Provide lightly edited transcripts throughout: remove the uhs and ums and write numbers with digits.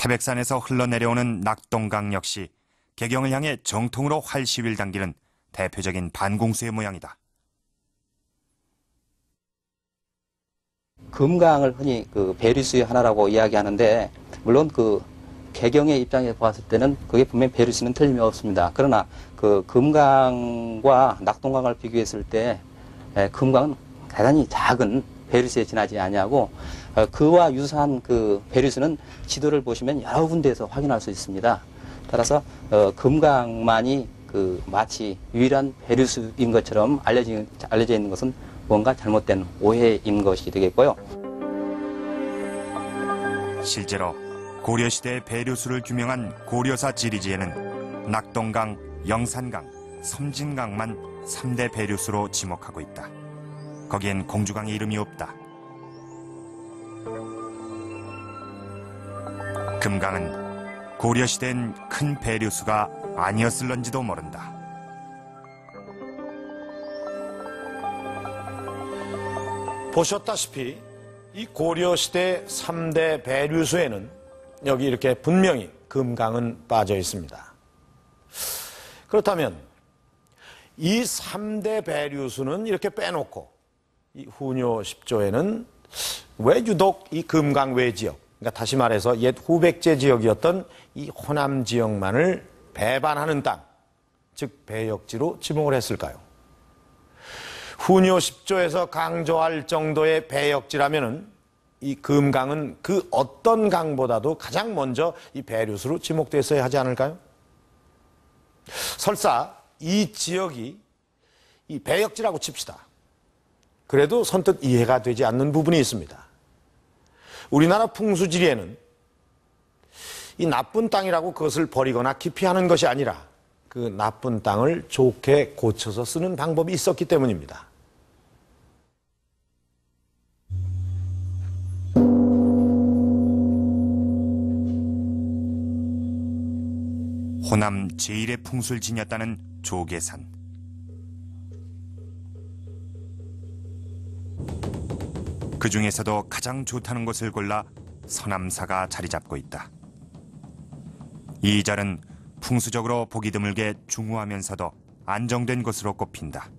태백산에서 흘러내려오는 낙동강 역시 개경을 향해 정통으로 활시위를 당기는 대표적인 반공수의 모양이다. 금강을 흔히 배류수의 하나라고 이야기하는데, 물론 개경의 입장에서 봤을 때는 그게 분명히 배류수는 틀림이 없습니다. 그러나 금강과 낙동강을 비교했을 때 금강은 대단히 작은 배류수에 지나지 아니하고, 그와 유사한 배류수는 지도를 보시면 여러 군데에서 확인할 수 있습니다. 따라서 금강만이 마치 유일한 배류수인 것처럼 알려져 있는 것은 뭔가 잘못된 오해인 것이 되겠고요. 실제로 고려시대의 배류수를 규명한 고려사 지리지에는 낙동강, 영산강, 섬진강만 3대 배류수로 지목하고 있다. 거기엔 공주강의 이름이 없다. 금강은 고려시대엔 큰 배류수가 아니었을런지도 모른다. 보셨다시피 이 고려시대 3대 배류수에는 여기 이렇게 분명히 금강은 빠져 있습니다. 그렇다면 이 3대 배류수는 이렇게 빼놓고 이 후뇨 10조에는 왜 유독 이 금강 외 지역, 그러니까 다시 말해서 옛 후백제 지역이었던 이 호남 지역만을 배반하는 땅, 즉 배역지로 지목을 했을까요? 후뇨 10조에서 강조할 정도의 배역지라면은 이 금강은 그 어떤 강보다도 가장 먼저 이 배류수로 지목됐어야 하지 않을까요? 설사 이 지역이 이 배역지라고 칩시다. 그래도 선뜻 이해가 되지 않는 부분이 있습니다. 우리나라 풍수지리에는 이 나쁜 땅이라고 그것을 버리거나 기피하는 것이 아니라 그 나쁜 땅을 좋게 고쳐서 쓰는 방법이 있었기 때문입니다. 호남 제1의 풍수를 지녔다는 조계산. 그 중에서도 가장 좋다는 곳을 골라 서남사가 자리 잡고 있다. 이 절은 풍수적으로 보기 드물게 중후하면서도 안정된 곳으로 꼽힌다.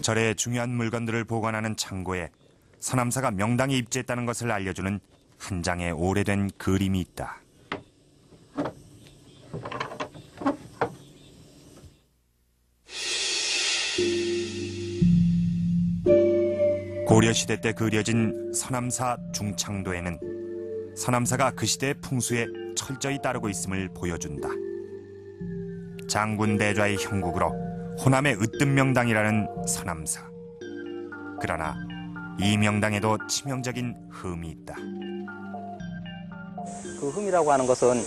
절의 중요한 물건들을 보관하는 창고에 서남사가 명당에 입지했다는 것을 알려주는 한 장의 오래된 그림이 있다. 고려시대 때 그려진 서남사 중창도에는 서남사가 그 시대의 풍수에 철저히 따르고 있음을 보여준다. 장군대좌의 형국으로 호남의 으뜸 명당이라는 서남사. 그러나 이 명당에도 치명적인 흠이 있다. 그 흠이라고 하는 것은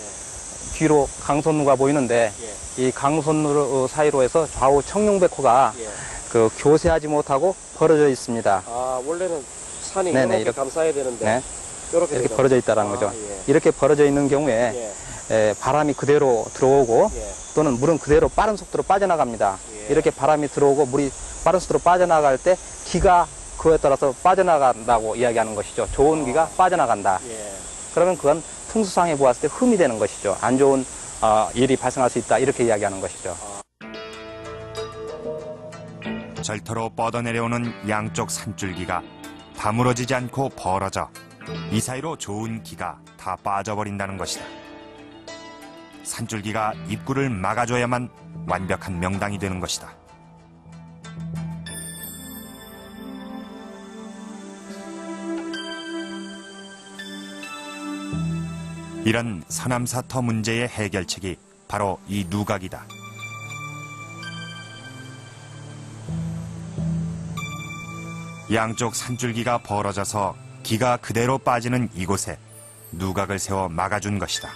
뒤로 강선루가 보이는데, 이 강선루 사이로 해서 좌우 청룡백호가 교세하지 못하고 벌어져 있습니다. 아, 원래는 산이 이렇게 감싸야 되는데 네. 이렇게 벌어져 있다는 거죠. 이렇게 벌어져 있는 경우에 바람이 그대로 들어오고 또는 물은 그대로 빠른 속도로 빠져나갑니다. 이렇게 바람이 들어오고 물이 빠른 속도로 빠져나갈 때 기가 그에 따라서 빠져나간다고 이야기하는 것이죠. 좋은 기가 빠져나간다. 그러면 그건 풍수상에 보았을 때 흠이 되는 것이죠. 안 좋은 일이 발생할 수 있다, 이렇게 이야기하는 것이죠. 절터로 뻗어내려오는 양쪽 산줄기가 다물어지지 않고 벌어져 이 사이로 좋은 기가 다 빠져버린다는 것이다. 산줄기가 입구를 막아줘야만 완벽한 명당이 되는 것이다. 이런 서남사터 문제의 해결책이 바로 이 누각이다. 양쪽 산줄기가 벌어져서 기가 그대로 빠지는 이곳에 누각을 세워 막아준 것이다.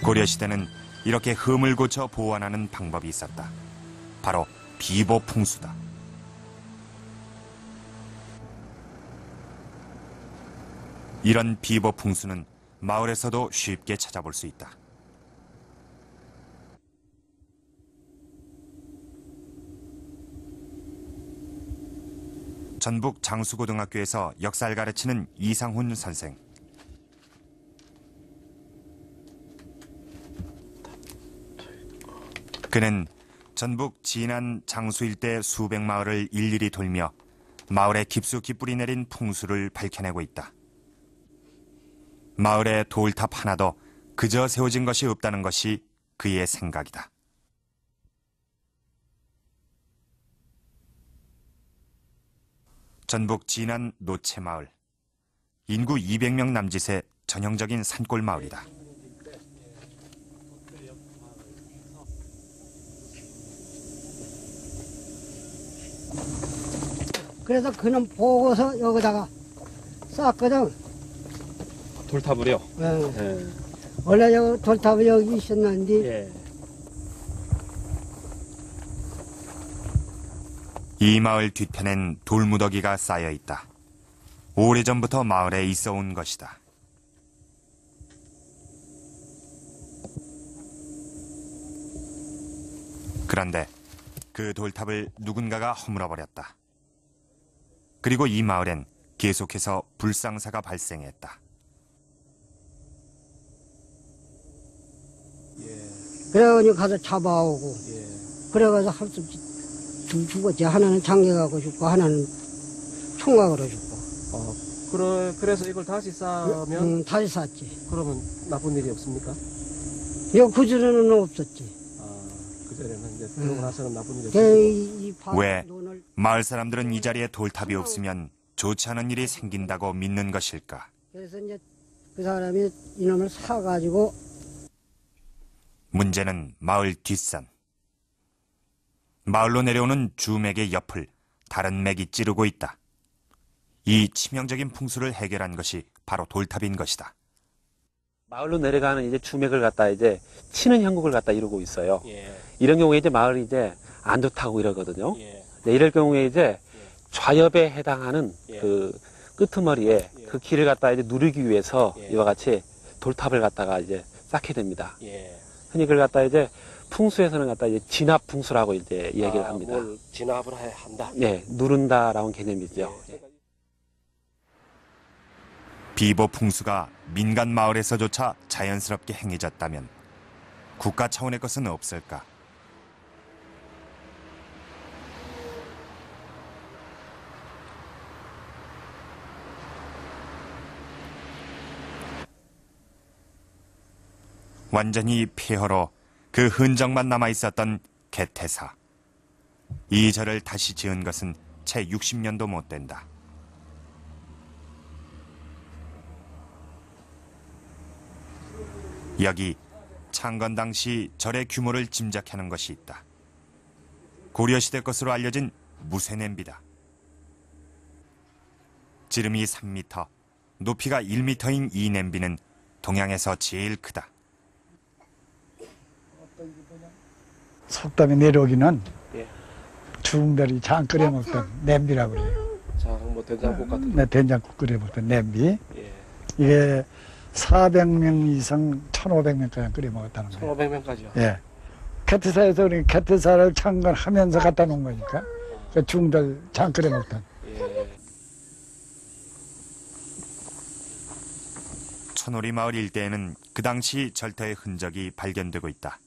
고려시대는 이렇게 흠을 고쳐 보완하는 방법이 있었다. 바로 비보풍수다. 이런 비보풍수는 마을에서도 쉽게 찾아볼 수 있다. 전북 장수고등학교에서 역사를 가르치는 이상훈 선생. 그는 전북 진안 장수 일대 수백 마을을 일일이 돌며 마을에 깊숙이 뿌리 내린 풍수를 밝혀내고 있다. 마을에 돌탑 하나도 그저 세워진 것이 없다는 것이 그의 생각이다. 전북 진안 노채마을. 인구 200명 남짓의 전형적인 산골 마을이다. 그래서 그는 보고서 여기다가 쌌거든. 돌탑을요? 예. 원래 저 돌탑이 여기 있었는데 예. 이 마을 뒤편엔 돌무더기가 쌓여 있다. 오래전부터 마을에 있어 온 것이다. 그런데 그 돌탑을 누군가가 허물어버렸다. 그리고 이 마을엔 계속해서 불상사가 발생했다. 그래가지고 가서 잡아오고 그래가지고 할 수 없이 둘 죽었지. 하나는 장례가고 죽고 하나는 총각으로 죽고. 그래서 이걸 다시 쌓으면 다시 샀지. 그러면 나쁜 일이 없습니까? 이거 그전에는 없었지. 그전에는 이제 그러고 나서는 나쁜 일이 없습니까? 왜 마을 사람들은 이 자리에 돌탑이 없으면 좋지 않은 일이 생긴다고 믿는 것일까? 그래서 이제 그 사람이 이놈을 사가지고 문제는 마을 뒷산. 마을로 내려오는 주맥의 옆을 다른 맥이 찌르고 있다. 이 치명적인 풍수를 해결한 것이 바로 돌탑인 것이다. 마을로 내려가는 이제 주맥을 갖다 이제 치는 형국을 갖다 이루고 있어요. 예. 이런 경우에 이제 마을이 이제 안 좋다고 이러거든요. 예. 네, 이럴 경우에 이제 좌엽에 해당하는 예. 그 끄트머리에 예. 그 길을 갖다 이제 누르기 위해서 예. 이와 같이 돌탑을 갖다가 이제 쌓게 됩니다. 예. 흔히 그걸 갖다 이제 풍수에서는 갖다 이제 진압 풍수라고 이제 이야기를 합니다. 뭘 진압을 한다. 네, 누른다라는 개념이죠. 예. 비보 풍수가 민간 마을에서조차 자연스럽게 행해졌다면 국가 차원의 것은 없을까? 완전히 폐허로 그 흔적만 남아있었던 개태사. 이 절을 다시 지은 것은 채 60년도 못 된다. 여기 창건 당시 절의 규모를 짐작하는 것이 있다. 고려시대 것으로 알려진 무쇠냄비다. 지름이 3m, 높이가 1m인 이 냄비는 동양에서 제일 크다. 속담이 내려오기는 예. 중들이 장 끓여 먹던 냄비라고 그래요. 자, 뭐 된장국 같은. 네, 된장국 끓여 먹던 냄비. 예. 이게 400명 이상 1,500명까지 끓여 먹었다는 거예요. 1,500명까지요. 예. 캐트사에서 우리 캐트사를 창건하면서 갖다 놓은 거니까. 그 중들 장 끓여 먹던. 예. 천오리 마을 일대에는 그 당시 절터의 흔적이 발견되고 있다.